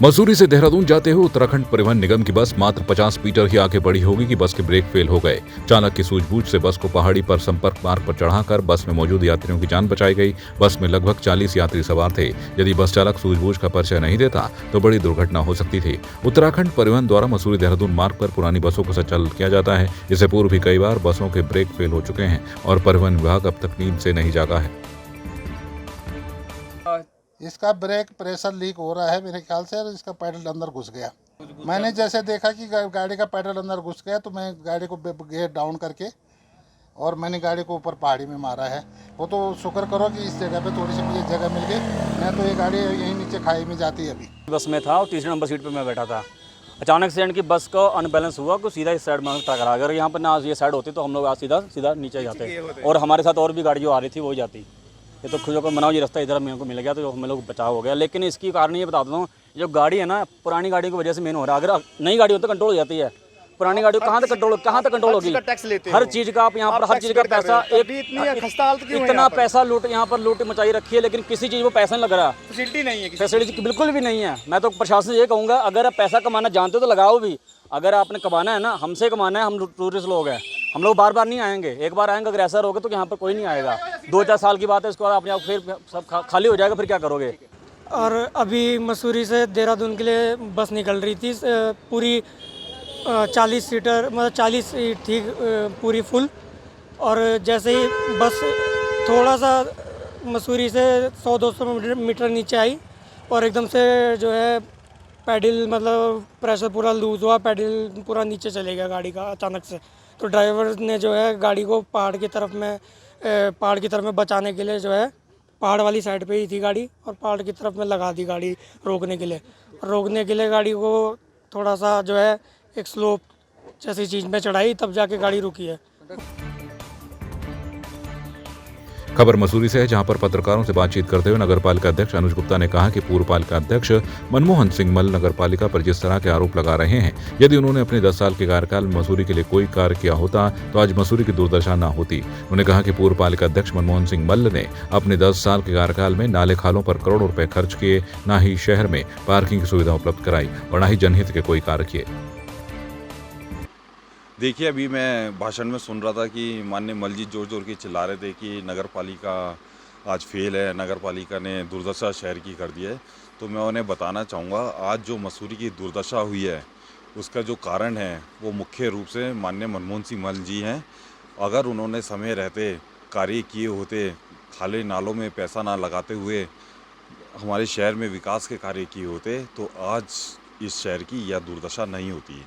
मसूरी से देहरादून जाते हुए उत्तराखंड परिवहन निगम की बस मात्र 50 मीटर ही आगे बढ़ी होगी कि बस के ब्रेक फेल हो गए। चालक की सूझबूझ से बस को पहाड़ी पर संपर्क मार्ग पर चढ़ाकर बस में मौजूद यात्रियों की जान बचाई गई। बस में लगभग 40 यात्री सवार थे। यदि बस चालक सूझबूझ का परिचय नहीं देता तो बड़ी दुर्घटना हो सकती थी। उत्तराखंड परिवहन द्वारा मसूरी देहरादून मार्ग पर पुरानी बसों को संचालित किया जाता है। इससे पूर्व भी कई बार बसों के ब्रेक फेल हो चुके हैं और परिवहन विभाग अब तक नींद से नहीं जागा है। इसका ब्रेक प्रेशर लीक हो रहा है मेरे ख्याल से, और इसका पैडल अंदर घुस गया। मैंने जैसे देखा कि गाड़ी का पैडल अंदर घुस गया तो मैं गाड़ी को गियर डाउन करके और मैंने गाड़ी को ऊपर पहाड़ी में मारा है। वो तो शुक्र करो कि इस जगह पे थोड़ी सी मुझे जगह मिल गई, नहीं तो ये गाड़ी यहीं नीचे खाई में जाती। अभी बस में था और तीसरे नंबर सीट पे मैं बैठा था। अचानक से की बस का अनबैलेंस हुआ को सीधा इस साइड में टकरा। अगर यहाँ पर ना ये साइड होती तो हम लोग आज सीधा नीचे जाते और हमारे साथ और भी गाड़ी जो आ रही थी वो ही जाती। ये तो खुद को मनाओ ये रास्ता इधर मेरे को मिल गया तो हम लोग बचाव हो गया। लेकिन इसकी कारण ये बता देता हूँ, जो गाड़ी है ना पुरानी गाड़ी की वजह से मेन हो रहा है। अगर नई गाड़ी हो तो कंट्रोल हो जाती है, पुरानी गाड़ी कहाँ तक कंट्रोल होगी। हर चीज़ का आप यहाँ पर हर चीज़ का पैसा इतना पैसा यहाँ पर लूट मचाई रखी है, लेकिन किसी चीज़ को पैसा नहीं लग रहा। फैसिलिटी नहीं है, फैसिलिटी बिल्कुल भी नहीं है। मैं तो प्रशासन से ये कहूँगा, अगर आप पैसा कमाना जानते हो तो लगाओ भी। अगर आपने कमाना है ना, हमसे कमाना है, हम टूरिस्ट लोग हैं, हम लोग बार बार नहीं आएंगे। एक बार आएंगे अगर ऐसा रहोगे तो यहाँ पर कोई नहीं आएगा। 2-4 साल की बात है, इसके बाद अपने आप फिर सब खाली हो जाएगा, फिर क्या करोगे। और अभी मसूरी से देहरादून के लिए बस निकल रही थी, पूरी 40 सीटर मतलब 40 सीट थी पूरी फुल। और जैसे ही बस थोड़ा सा मसूरी से 100-200 मीटर नीचे आई और एकदम से जो है पैडल मतलब प्रेशर पूरा लूज़ हुआ, पैडल पूरा नीचे चले गया गाड़ी का अचानक से। तो ड्राइवर ने जो है गाड़ी को पहाड़ की तरफ में बचाने के लिए जो है पहाड़ वाली साइड पे ही थी गाड़ी और पहाड़ की तरफ में लगा दी गाड़ी रोकने के लिए गाड़ी को थोड़ा सा जो है एक स्लोप जैसी चीज़ में चढ़ाई, तब जाके गाड़ी रुकी है। खबर मसूरी से है, जहां पर पत्रकारों से बातचीत करते हुए नगरपालिका अध्यक्ष अनुज गुप्ता ने कहा कि पूर्व पालिका अध्यक्ष मनमोहन सिंह मल्ल नगरपालिका पर जिस तरह के आरोप लगा रहे हैं, यदि उन्होंने अपने 10 साल के कार्यकाल में मसूरी के लिए कोई कार्य किया होता तो आज मसूरी की दुर्दशा न होती। उन्होंने कहा कि पूर्व पालिका अध्यक्ष मनमोहन सिंह मल्ल ने अपने 10 साल के कार्यकाल में नाले खालों पर करोड़ों रुपए खर्च किए, न ही शहर में पार्किंग की सुविधा उपलब्ध कराई और न ही जनहित के कोई कार्य किए। देखिए, अभी मैं भाषण में सुन रहा था कि माननीय मल्ल जी जोर जोर के चिल्ला रहे थे कि नगरपालिका आज फेल है, नगरपालिका ने दुर्दशा शहर की कर दी है। तो मैं उन्हें बताना चाहूँगा, आज जो मसूरी की दुर्दशा हुई है उसका जो कारण है वो मुख्य रूप से माननीय मनमोहन सिंह मल्ल जी हैं। अगर उन्होंने समय रहते कार्य किए होते, खाले नालों में पैसा ना लगाते हुए हमारे शहर में विकास के कार्य किए होते तो आज इस शहर की यह दुर्दशा नहीं होती।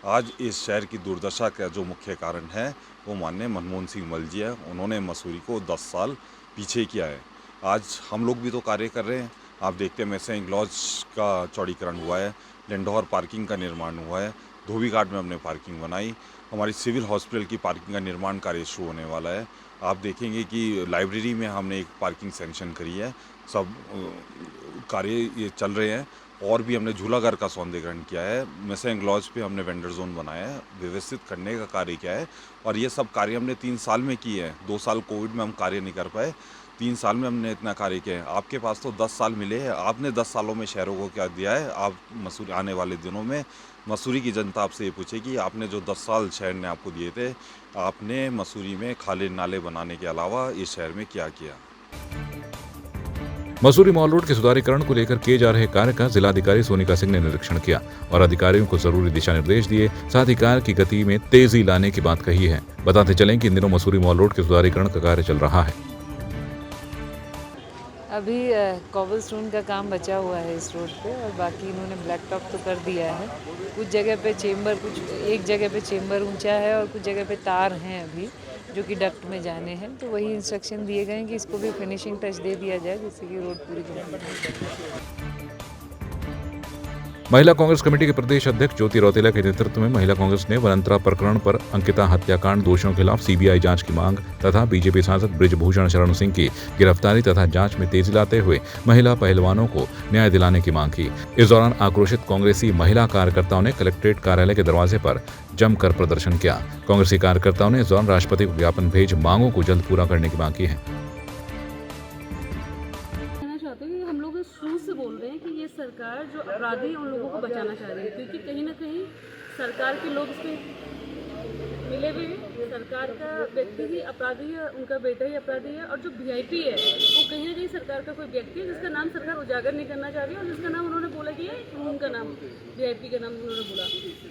आज इस शहर की दुर्दशा का जो मुख्य कारण है वो माननीय मनमोहन सिंह मल्ल जी है। उन्होंने मसूरी को 10 साल पीछे किया है। आज हम लोग भी तो कार्य कर रहे हैं। आप देखते हैं मैसेंग लॉज का चौड़ीकरण हुआ है, लिंडोर पार्किंग का निर्माण हुआ है, धोबी घाट में हमने पार्किंग बनाई, हमारी सिविल हॉस्पिटल की पार्किंग का निर्माण कार्य शुरू होने वाला है। आप देखेंगे कि लाइब्रेरी में हमने एक पार्किंग सैंक्शन करी है। सब कार्य ये चल रहे हैं। और भी हमने झूलाघर का सौंदर्यीकरण किया है, मैसेंग लॉज पे हमने वेंडर जोन बनाया है, व्यवस्थित करने का कार्य किया है। और ये सब कार्य हमने 3 साल में किए हैं। 2 साल कोविड में हम कार्य नहीं कर पाए, 3 साल में हमने इतना कार्य किया है। आपके पास तो 10 साल मिले हैं, आपने 10 सालों में शहरों को क्या दिया है। आप मसूरी आने वाले दिनों में मसूरी की जनता आपसे ये पूछेगी, आपने जो 10 साल शहर ने आपको दिए थे, आपने मसूरी में खाले नाले बनाने के अलावा इस शहर में क्या किया। मसूरी मॉल रोड के सुधारीकरण को लेकर किए जा रहे कार्य का जिलाधिकारी सोनिका सिंह ने निरीक्षण किया और अधिकारियों को जरूरी दिशा निर्देश दिए। साथ ही कार्य की गति में तेजी लाने की बात कही है। बताते चलें कि इन दिनों मसूरी मॉल रोड के सुधारीकरण का कार्य चल रहा है। अभी कॉबलस्टोन का काम बचा हुआ है इस रोड पे और बाकी इन्होंने ब्लैक टॉप तो कर दिया है। कुछ जगह पे चेम्बर, एक जगह पे चेम्बर ऊंचा है और कुछ जगह पे तार हैं अभी जो कि डक्ट में जाने हैं। तो वही इंस्ट्रक्शन दिए गए हैं कि इसको भी फिनिशिंग टच दे दिया जाए जिससे कि रोड पूरी हो। महिला कांग्रेस कमेटी के प्रदेश अध्यक्ष ज्योति रौतेला के नेतृत्व में महिला कांग्रेस ने वनंतरा प्रकरण पर अंकिता हत्याकांड दोषियों के खिलाफ सीबीआई जांच की मांग तथा बीजेपी सांसद बृजभूषण शरण सिंह की गिरफ्तारी तथा जांच में तेजी लाते हुए महिला पहलवानों को न्याय दिलाने की मांग की। इस दौरान आक्रोशित कांग्रेसी महिला कार्यकर्ताओं ने कलेक्ट्रेट कार्यालय के दरवाजे पर जमकर प्रदर्शन किया। कांग्रेसी कार्यकर्ताओं ने इस दौरान राष्ट्रपति को ज्ञापन भेज मांगों को जल्द पूरा करने की मांग की है। हम लोग शुरू से बोल रहे हैं कि ये सरकार जो अपराध अपराधी उन लोगों को बचाना चाह रहे हैं, क्योंकि कहीं ना कहीं सरकार के लोग इसमें मिले हुए हैं। सरकार का व्यक्ति ही अपराधी है, उनका बेटा ही अपराधी है, और जो वीआईपी है वो कहीं ना कहीं सरकार का कोई व्यक्ति है जिसका नाम सरकार उजागर नहीं करना चाह रही है, और जिसका नाम उन्होंने बोला कि उनका नाम वीआईपी का नाम उन्होंने बोला।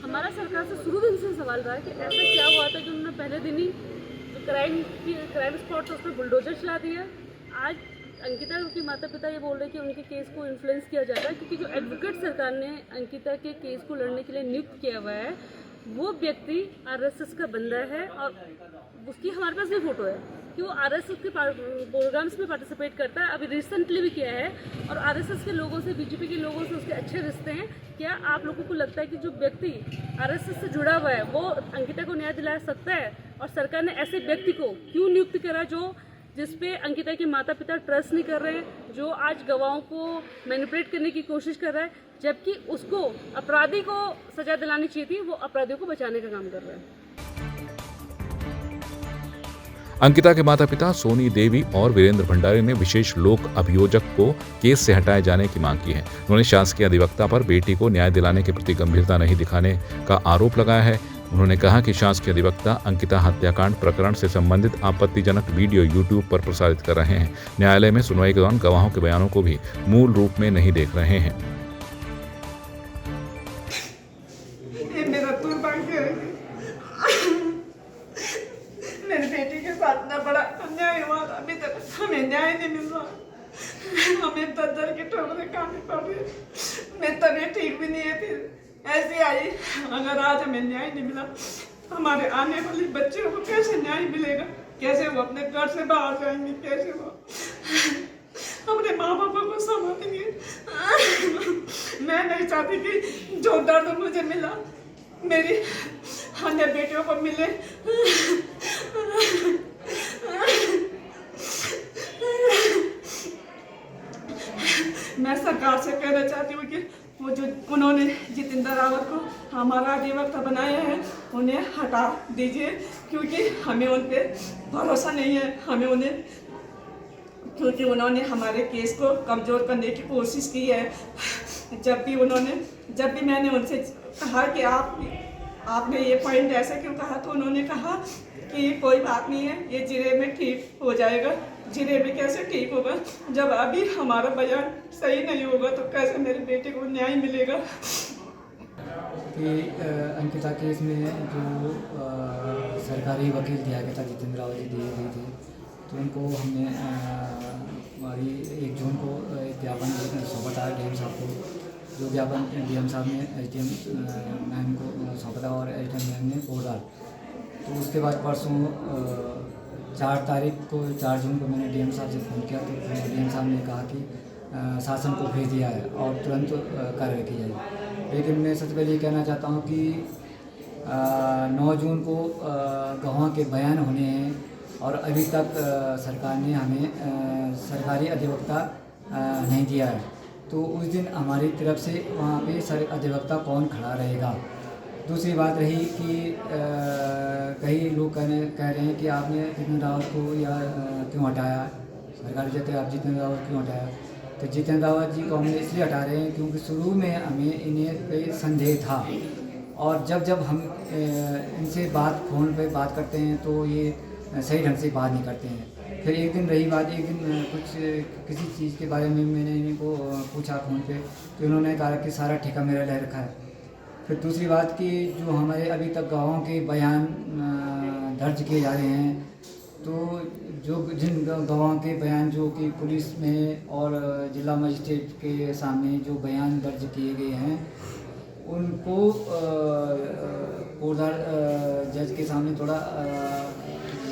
हमारा सरकार से शुरू दिन से सवाल रहा है कि ऐसा क्या हुआ था कि उन्होंने पहले दिन ही जो क्राइम स्पॉट था उस पर बुलडोजर चला दिया। आज अंकिता के माता पिता ये बोल रहे हैं कि उनके केस को इन्फ्लुएंस किया जाता है, क्योंकि जो एडवोकेट सरकार ने अंकिता के केस को लड़ने के लिए नियुक्त किया हुआ है वो व्यक्ति आरएसएस का बंदा है, और उसकी हमारे पास भी फोटो है कि वो आरएसएस के प्रोग्राम्स में पार्टिसिपेट करता है, अभी रिसेंटली भी किया है, और आरएसएस के लोगों से, बीजेपी के लोगों से उसके अच्छे रिश्ते हैं। क्या आप लोगों को लगता है कि जो व्यक्ति आरएसएस से जुड़ा हुआ है वो अंकिता को न्याय दिला सकता है? और सरकार ने ऐसे व्यक्ति को क्यों नियुक्त करा जो जिसपे अंकिता के माता पिता ट्रस्ट नहीं कर रहे हैं, जो आज गवाहों को मैनिपुलेट करने की कोशिश कर रहा है, जबकि उसको अपराधी को सजा दिलानी चाहिए थी, वो अपराधियों को बचाने का काम कर रहा है। अंकिता के माता पिता सोनी देवी और वीरेंद्र भंडारी ने विशेष लोक अभियोजक को केस से हटाए जाने की मांग की है। उन्होंने शासकीय अधिवक्ता पर बेटी को न्याय दिलाने के प्रति गंभीरता नहीं दिखाने का आरोप लगाया है। उन्होंने कहा कि शासकीय अधिवक्ता अंकिता हत्याकांड प्रकरण से संबंधित आपत्तिजनक वीडियो यूट्यूब पर प्रसारित कर रहे हैं। न्यायालय में सुनवाई के दौरान गवाहों के बयानों को भी मूल रूप में नहीं देख रहे हैं। मेरा दुर्भाग्य है कि मेरी बेटी के साथ इतना बड़ा अन्याय हुआ, अभी तक हमें न्याय नहीं मिल रहा। हमें दर की ठोकरें खानी पड़ रही। मेरी तबीयत ठीक भी नहीं है, फिर ऐसी आई। अगर आज हमें न्याय नहीं मिला, हमारे आने वाले बच्चों को कैसे न्याय मिलेगा? कैसे वो अपने घर से बाहर जाएंगे? कैसे वो अपने माँ बाप को संभालेंगे? मैं नहीं चाहती कि जो दर्द मुझे मिला मेरी अन्य बेटियों को मिले। मैं सरकार से कहना चाहती हूँ कि वो जो उन्होंने जितेंद्र रावत को हमारा अधिवक्ता बनाया है उन्हें हटा दीजिए, क्योंकि हमें उन पर भरोसा नहीं है। हमें उन्हें, क्योंकि उन्होंने हमारे केस को कमज़ोर करने की कोशिश की है। जब भी मैंने उनसे कहा कि आपने ये पॉइंट ऐसा क्यों कहा, तो उन्होंने कहा कि कोई बात नहीं है, ये जिले में ठीक हो जाएगा। जिले में कैसे ठीक होगा जब अभी हमारा बयान सही नहीं होगा, तो कैसे मेरे बेटे को न्याय मिलेगा? कि अंकिता केस में जो सरकारी वकील दिया गया था, जितेंद्र रावत जी दिए गए थे, तो उनको हमने हमारी 1 जून को एक ज्ञापन सौंपा था डीएम साहब को। जो ज्ञापन डीएम साहब ने एसडीएम मैम को सौंपा था और एसडीएम मैम ने बोल रहा। तो उसके बाद परसों 4 जून को मैंने डीएम साहब से फ़ोन किया, तो डीएम साहब ने कहा कि शासन को भेज दिया है और तुरंत कार्रवाई की जाएगी। लेकिन मैं सबसे पहले ये कहना चाहता हूँ कि 9 जून को गवाह के बयान होने हैं और अभी तक सरकार ने हमें सरकारी अधिवक्ता नहीं दिया है। तो उस दिन हमारी तरफ से वहाँ पे अधिवक्ता कौन खड़ा रहेगा? दूसरी बात रही कि कई लोग कह रहे हैं कि आपने जितेंद्र रावत को या क्यों हटाया, सरकार कहते हैं आप जितेंद्र रावत क्यों हटाया। तो जितेंद्र रावत जी को हमने इसलिए हटा रहे हैं क्योंकि शुरू में हमें इन्हें पे संदेह था, और जब हम इनसे फ़ोन पे बात करते हैं तो ये सही ढंग से बात नहीं करते हैं। फिर एक दिन रही बात, एक दिन किसी चीज़ के बारे में मैंने इनको पूछा फ़ोन पे, तो इन्होंने कहा कि सारा ठेका मेरा ले रखा है। फिर दूसरी बात कि जो हमारे अभी तक गवाहों के बयान दर्ज किए जा रहे हैं, तो जिन गवाहों के बयान जो कि पुलिस में और जिला मजिस्ट्रेट के सामने जो बयान दर्ज किए गए हैं, उनको कोर्ट जज के सामने थोड़ा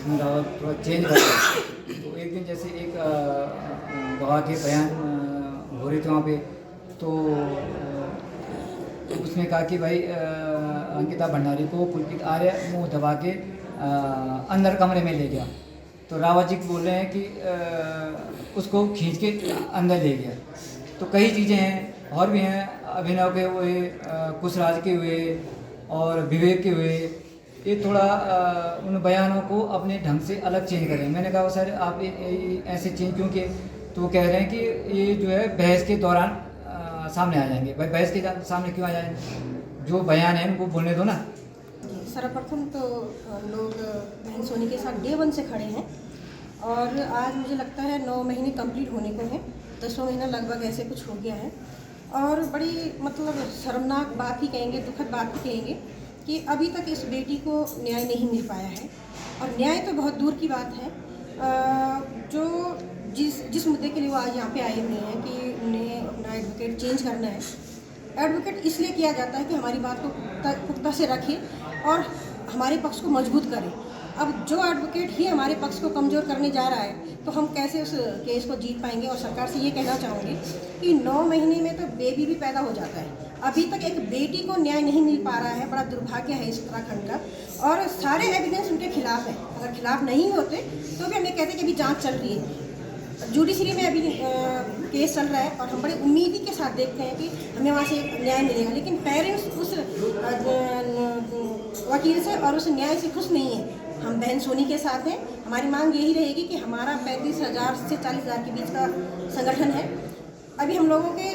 चेंज कर दिया। तो एक दिन जैसे एक गवाह के बयान हो रहे थे वहाँ पे, तो उसने कहा कि भाई अंकिता भंडारी को पुलकित आर्य मुँह दबा के अंदर कमरे में ले गया। तो रावत जी बोल रहे हैं कि उसको खींच के अंदर ले गया। तो कई चीज़ें हैं और भी हैं, अभिनव के हुए, कुशराज के हुए और विवेक के हुए। ये थोड़ा उन बयानों को अपने ढंग से अलग चेंज करें। मैंने कहा सर आप ऐसे चेंज क्यों किए? तो वो कह रहे हैं कि ये जो है बहस के दौरान सामने आ जाएंगे। भाई बहस के सामने क्यों आ जाएंगे? जो बयान है वो बोलने दो ना। सर्वप्रथम तो लोग बहन सोनी के साथ डे 1 से खड़े हैं और आज मुझे लगता है 9 महीने कंप्लीट होने को हैं, 10वां महीना लगभग ऐसे कुछ हो गया है। और बड़ी मतलब शर्मनाक बात ही कहेंगे, दुखद बात ही कहेंगे कि अभी तक इस बेटी को न्याय नहीं मिल पाया है। और न्याय तो बहुत दूर की बात है, जो जिस मुद्दे के लिए वो आज यहाँ पे आए हुए हैं कि उन्हें अपना एडवोकेट चेंज करना है। एडवोकेट इसलिए किया जाता है कि हमारी बात को पुख्ता से रखे और हमारे पक्ष को मजबूत करे। अब जो एडवोकेट ही हमारे पक्ष को कमज़ोर करने जा रहा है तो हम कैसे उस केस को जीत पाएंगे। और सरकार से ये कहना चाहूँगी कि 9 महीने में तो बेबी भी पैदा हो जाता है, अभी तक एक बेटी को न्याय नहीं मिल पा रहा है। बड़ा दुर्भाग्य है इस उत्तराखंड का। और सारे एविडेंस उनके खिलाफ है, अगर खिलाफ नहीं होते तो भी हम ये कहते कि अभी जाँच चल रही है, जुडिशरी में अभी केस चल रहा है और हम बड़े उम्मीद के साथ देखते हैं कि हमें वहाँ से न्याय मिलेगा। लेकिन पेरेंट्स उस वकील से और उस न्याय से खुश नहीं है। हम बहन सोनी के साथ हैं, हमारी मांग यही रहेगी कि हमारा 35,000 से 40,000 के बीच का संगठन है। अभी हम लोगों के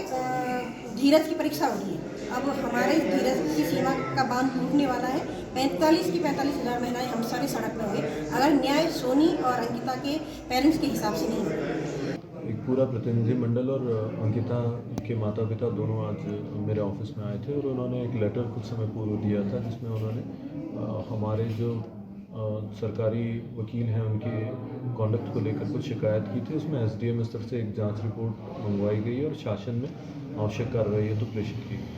धीरज की परीक्षा हो रही है। अब हमारे धीरज की सीमा का बांध टूटने वाला है। 45,000 महिलाएं हम सारे सड़क पर होंगे अगर न्याय सोनी और अंकिता के पेरेंट्स के हिसाब से नहीं होगा। एक पूरा प्रतिनिधिमंडल और अंकिता के माता पिता दोनों आज मेरे ऑफिस में आए थे और उन्होंने एक लेटर कुछ समय पूर्व दिया था जिसमें उन्होंने हमारे जो सरकारी वकील हैं उनके कॉन्डक्ट को लेकर कुछ शिकायत की थी। उसमें SDM स्तर से एक जांच रिपोर्ट मंगवाई गई और शासन में आवश्यक कार्रवाई तो प्रेषित की गई।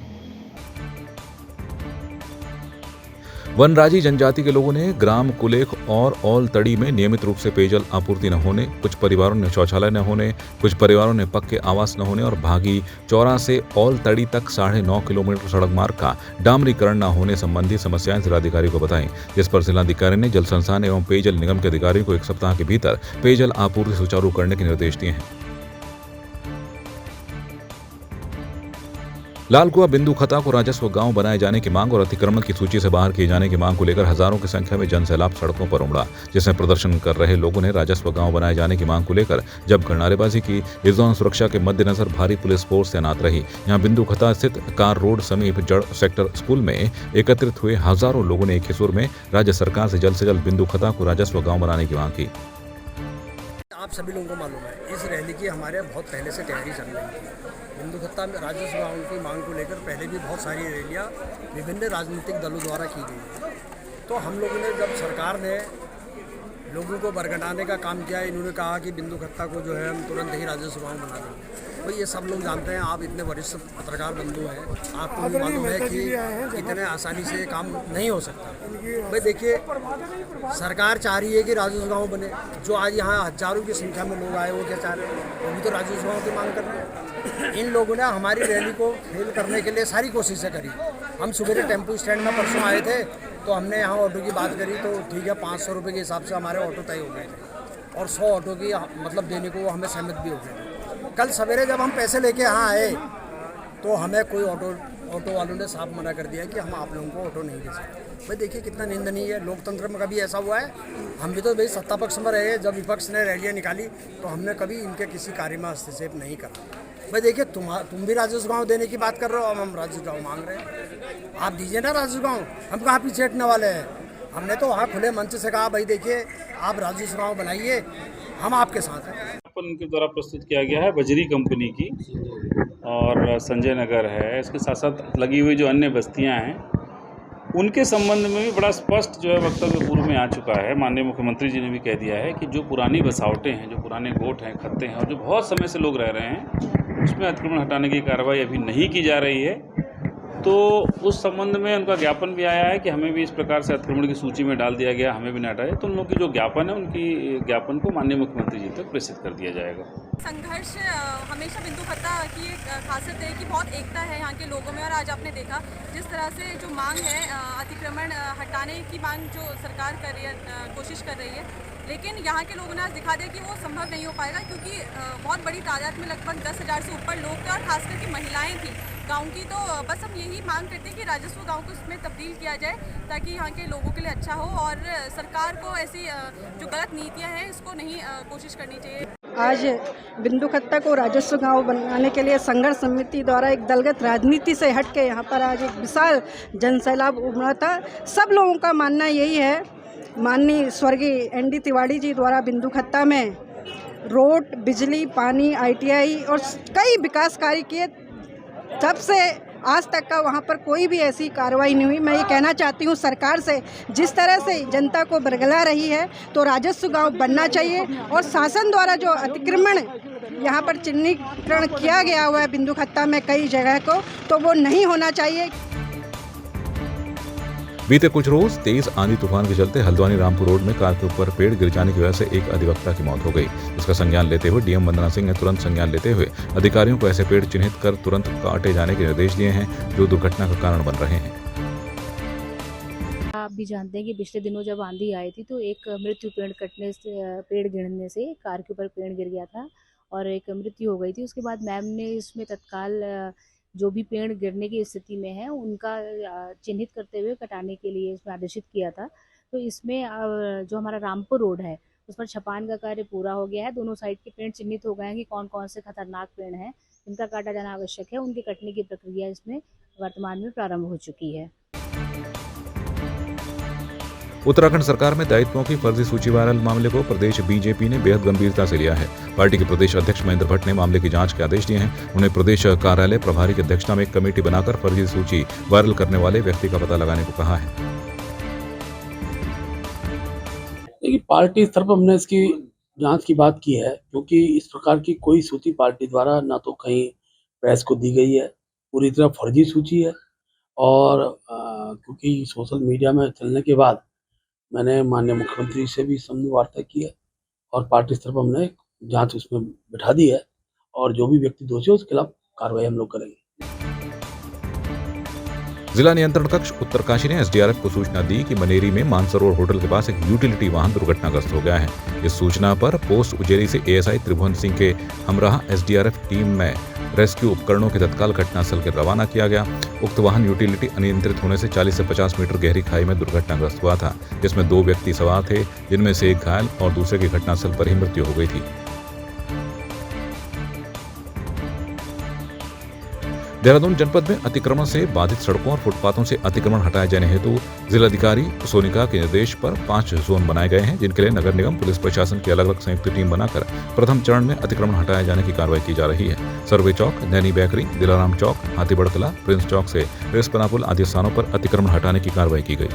वनराजी जनजाति के लोगों ने ग्राम कुलेख और औल तड़ी में नियमित रूप से पेयजल आपूर्ति न होने, कुछ परिवारों ने शौचालय न होने, कुछ परिवारों ने पक्के आवास न होने और भागी चौरा से औल तड़ी तक 9.5 किलोमीटर सड़क मार्ग का डामरीकरण न होने संबंधी समस्याएं जिलाधिकारी को बताईं, जिस पर जिलाधिकारी ने जल संसाधन एवं पेयजल निगम के अधिकारियों को 1 सप्ताह के भीतर पेयजल आपूर्ति सुचारू करने के निर्देश दिए हैं। लालकुआ बिंदु खता को राजस्व गांव बनाए जाने की मांग और अतिक्रमण की सूची से बाहर किए जाने की मांग को लेकर हजारों की संख्या में जनसैलाब सड़कों पर उमड़ा, जिसमें प्रदर्शन कर रहे लोगों ने राजस्व गांव बनाए जाने की मांग को लेकर जमकर नारेबाजी की। इस दौरान सुरक्षा के मद्देनजर भारी पुलिस फोर्स तैनात रही। यहाँ बिंदु खता स्थित कार रोड समीप जड़ सेक्टर स्कूल में एकत्रित हुए हजारों लोगों ने एक ही सुर में राज्य सरकार से जल्द बिंदु खता को राजस्व गाँव बनाने की मांग की। आप सभी लोगों को मालूम है इस रैली की हमारे बहुत पहले से तैयारी चल रही थी। बिंदु खत्ता में राजस्व गाँव की मांग को लेकर पहले भी बहुत सारी रैलियाँ विभिन्न राजनीतिक दलों द्वारा की गई है। तो हम लोगों ने जब सरकार ने लोगों को बरगटाने का काम किया, इन्होंने कहा कि बिंदु खत्ता को जो है हम तुरंत ही राजस्व गाँव बना देंगे। तो ये सब लोग जानते हैं, आप इतने वरिष्ठ पत्रकार बंधु हैं, आपको भी मालूम है कि इतने आसानी से काम नहीं हो सकता। भाई देखिए, सरकार चाह रही है कि राजस्व गाँव बने। जो आज यहाँ हजारों की संख्या में लोग आए वो क्या चाह रहे हैं? वो भी तो राजस्व गाँव की मांग कर रहे हैं। इन लोगों ने हमारी रैली को फेल करने के लिए सारी कोशिशें करी। हम सुबह टेम्पो स्टैंड में परसों आए थे तो हमने यहाँ ऑटो की बात करी तो ठीक है 500 रुपये के हिसाब से हमारे ऑटो तय हो गए थे और 100 ऑटो की मतलब देने को हमें सहमत भी हो गए। कल सवेरे जब हम पैसे लेके यहाँ आए तो हमें कोई ऑटो वालों ने साफ मना कर दिया कि हम आप लोगों को ऑटो नहीं दे सकते। भाई देखिए कितना निंदनीय है। लोकतंत्र में कभी ऐसा हुआ है? हम भी तो भाई सत्ता पक्ष में रहे, जब विपक्ष ने रैलियाँ निकाली तो हमने कभी इनके किसी कार्य में हस्तक्षेप नहीं करा। भाई देखिए, तुम भी राजस्व गाँव देने की बात कर रहे हो, हम राजस्व गाँव मांग रहे हैं, आप दीजिए ना राजस्व गाँव। हम कहाँ पीछे हटने वाले हैं? हमने तो वहाँ खुले मंच से कहा भाई देखिए आप राजस्व गाँव बनाइए, हम आपके साथ हैं। उनके द्वारा प्रस्तुत किया गया है बजरी कंपनी की और संजय नगर है, इसके साथ साथ लगी हुई जो अन्य बस्तियां हैं उनके संबंध में भी बड़ा स्पष्ट जो है वक्तव्य पूर्व में आ चुका है। माननीय मुख्यमंत्री जी ने भी कह दिया है कि जो पुरानी बसावटें हैं, जो पुराने गोठ हैं, खत्ते हैं और जो बहुत समय से लोग रह रहे हैं उसमें अतिक्रमण हटाने की कार्रवाई अभी नहीं की जा रही है। तो उस संबंध में उनका ज्ञापन भी आया है कि हमें भी इस प्रकार से अतिक्रमण की सूची में डाल दिया गया, हमें भी न हटाए। तो उन लोगों की जो ज्ञापन है उनकी ज्ञापन को माननीय मुख्यमंत्री जी तक प्रेषित कर दिया जाएगा। संघर्ष हमेशा बिंदु खत्ता की एक खासियत है कि बहुत एकता है यहाँ के लोगों में। और आज आपने देखा जिस तरह से जो मांग है अतिक्रमण हटाने की मांग जो सरकार कर रही है, कोशिश कर रही है, लेकिन यहाँ के लोगों ने आज दिखा दिया कि वो संभव नहीं हो पाएगा क्योंकि बहुत बड़ी तादाद में लगभग 10,000 से ऊपर लोग थे और खास करके महिलाएं थी गांव की। तो बस हम यही मांग करते हैं कि राजस्व गांव को इसमें तब्दील किया जाए ताकि यहाँ के लोगों के लिए अच्छा हो और सरकार को ऐसी जो गलत नीतियाँ हैं इसको नहीं कोशिश करनी चाहिए। आज बिंदुखत्ता को राजस्व गांव बनाने के लिए संघर्ष समिति द्वारा एक दलगत राजनीति से हट के यहाँ पर आज एक विशाल जनसैलाब उमड़ा था। सब लोगों का मानना यही है, माननीय स्वर्गीय एनडी तिवारी जी द्वारा बिंदुखत्ता में रोड, बिजली, पानी, ITI और कई विकास कार्य किए, तब से आज तक का वहाँ पर कोई भी ऐसी कार्रवाई नहीं हुई। मैं ये कहना चाहती हूँ सरकार से, जिस तरह से जनता को बरगला रही है तो राजस्व गांव बनना चाहिए और शासन द्वारा जो अतिक्रमण यहाँ पर चिन्हीकरण किया गया हुआ है बिंदुखत्ता में कई जगह को, तो वो नहीं होना चाहिए। बीते कुछ रोज तेज आंधी तूफान के चलते हल्द्वानी रामपुर रोड में कार के ऊपर पेड़ गिर जाने की वजह से एक अधिवक्ता की मौत हो गई। इसका संज्ञान लेते हुए डीएम वंदना सिंह ने तुरंत संज्ञान लेते हुए अधिकारियों को ऐसे पेड़ चिन्हित कर तुरंत काटे जाने के निर्देश दिए हैं जो दुर्घटना का कारण बन रहे हैं। आप भी जानते हैं कि पिछले दिनों जब आंधी आई थी तो एक मृत्यु पेड़ गिरने से कार के ऊपर पेड़ गिर गया था और एक मृत्यु हो गई थी। उसके बाद मैम ने इसमें तत्काल जो भी पेड़ गिरने की स्थिति में है उनका चिन्हित करते हुए कटाने के लिए इसमें आदेशित किया था। तो इसमें जो हमारा रामपुर रोड है उस पर छपान का कार्य पूरा हो गया है। दोनों साइड के पेड़ चिन्हित हो गए हैं कि कौन कौन से खतरनाक पेड़ हैं जिनका काटा जाना आवश्यक है। उनके कटने की प्रक्रिया इसमें वर्तमान में प्रारंभ हो चुकी है। उत्तराखंड सरकार में दायित्वों की फर्जी सूची वायरल मामले को प्रदेश बीजेपी ने बेहद गंभीरता से लिया है। पार्टी के प्रदेश अध्यक्ष महेंद्र भट्ट ने मामले की जांच के आदेश दिए हैं। उन्हें प्रदेश कार्यालय प्रभारी की अध्यक्षता में एक कमेटी बनाकर फर्जी सूची वायरल करने वाले व्यक्ति का पता लगाने को कहा है। देखिए, पार्टी स्तर पर हमने इसकी जांच की बात की है, क्योंकि इस प्रकार की कोई सूची पार्टी द्वारा ना तो कहीं प्रेस को दी गई है, पूरी तरह फर्जी सूची है। और क्योंकि सोशल मीडिया में चलने के बाद मैंने माननीय मुख्यमंत्री से भी समन्वय वार्ता की है और पार्टी स्तर पर हमने जांच उसमें बिठा दी है और जो भी व्यक्ति दोषी है उसके खिलाफ कार्रवाई हम लोग करेंगे। जिला नियंत्रण कक्ष उत्तरकाशी ने SDRF को सूचना दी कि मनेरी में मानसरोवर होटल के पास एक यूटिलिटी वाहन दुर्घटनाग्रस्त हो गया है। इस सूचना पर पोस्ट उजेरी से ASI त्रिभुवन सिंह के हमराह SDRF टीम में रेस्क्यू उपकरणों के तत्काल घटनास्थल के रवाना किया गया। उक्त वाहन यूटिलिटी अनियंत्रित होने से 40 से 50 मीटर गहरी खाई में दुर्घटनाग्रस्त हुआ था, जिसमें 2 व्यक्ति सवार थे, जिनमें से एक घायल और दूसरे की घटनास्थल पर ही मृत्यु हो गई थी। देहरादून जनपद में अतिक्रमण से बाधित सड़कों और फुटपाथों से अतिक्रमण हटाए जाने हेतु जिलाधिकारी सोनिका के निर्देश पर 5 जोन बनाए गए हैं, जिनके लिए नगर निगम पुलिस प्रशासन की अलग अलग संयुक्त टीम बनाकर प्रथम चरण में अतिक्रमण हटाए जाने की कार्रवाई की जा रही है। सर्वे चौक, नैनी बेकरी, दिलाराम चौक, हाथीबड़ कला, प्रिंस चौक से रेस्पना पुल आदि स्थानों पर अतिक्रमण हटाने की कार्रवाई की गई।